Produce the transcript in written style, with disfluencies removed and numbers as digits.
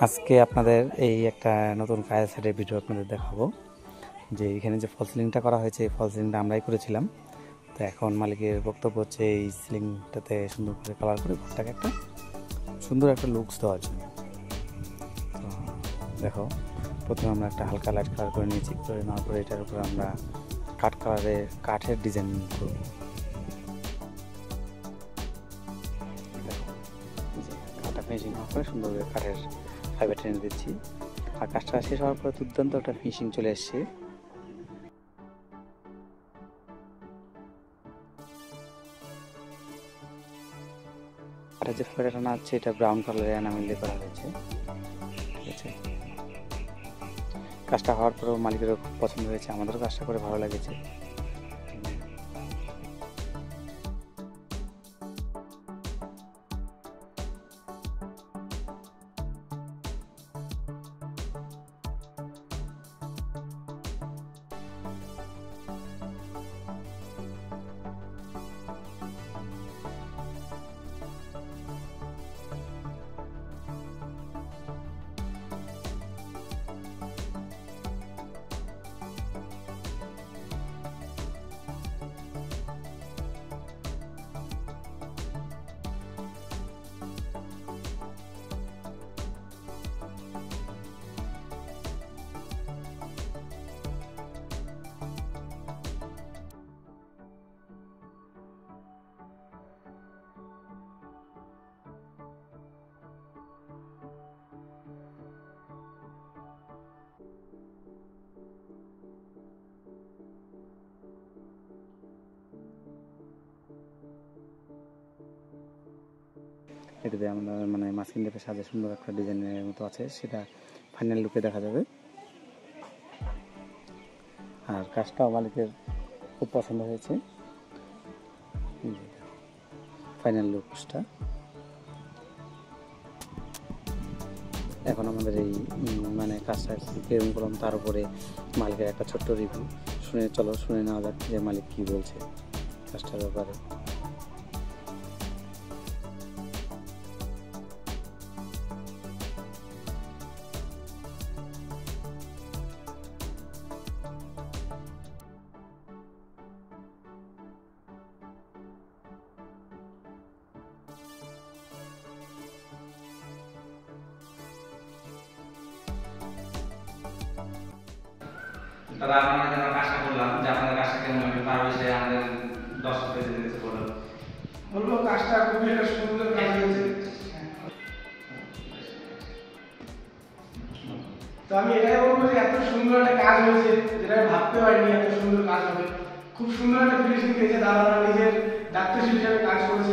আজকে আপনাদের এই একটা নতুন ফায়ার সাইডের ভিডিও আপনাদের দেখাবো যে এখানে যে ফল সিলিংটা করা হয়েছে এই ফল সিলিংটা আমরাই করেছিলাম। তো এখন মালিকের বক্তব্য হচ্ছে এই সিলিংটাতে সুন্দর করে কালার করে ঘরটাকে একটা সুন্দর একটা লুকস দেওয়ার জন্য। তো দেখো, প্রথমে আমরা একটা হালকা লাইট কালার করে নিয়েছি, করে নেওয়ার পরে এটার উপরে আমরা কাঠের ডিজাইন করব। কাঠটা ফিনিশিং হওয়ার পরে সুন্দর করে কাঠের ফাইবার টেনে দিচ্ছি, আর কাজটা শেষ হওয়ার পরে দুর্দান্ত একটা ফিনিশিং চলে এসছে। কাঠের যে ফাইবারটা টানা আছে এটা ব্রাউন কালারের এনামেল দিয়ে করা হয়েছে, ঠিক আছে। কাজটা হওয়ার পরেও মালিকেরও খুব পছন্দ হয়েছে, আমাদেরও কাজটা করে ভালো লেগেছে। এটাতে আমরা মানে মাস্কিন টেপে সাজে সুন্দর একটা ডিজাইনের মতো আছে, সেটা ফাইনাল লুকে দেখা যাবে। আর কাজটাও মালিকের খুব পছন্দ হয়েছে, ফাইনাল লুকসটা। এখন আমাদের এই মানে কাজটা কেরম করলাম তার উপরে মালিকের একটা ছোট্ট রিভিউ শুনে নেওয়া যাক যে মালিক কী বলছে কাজটার ব্যাপারে। দাদা, আপনাদের জন্য কাজটা করলাম যে আপনাদের কাজটা কেমন হবে তার বিষয়ে আমাদের দর্শকদের কিছু বলুন। বলবো কাজটা খুবই একটা সুন্দর কাজ হয়েছে। তো আমি এটাই বলবো যে এত সুন্দর একটা কাজ হয়েছে যেটা আমি ভাবতে পারিনি এত সুন্দর কাজ হবে। খুব সুন্দর একটা ফিনিশিং পেয়েছে, দাদা নিজের দায়িত্বশীল হিসেবে কাজ করেছে।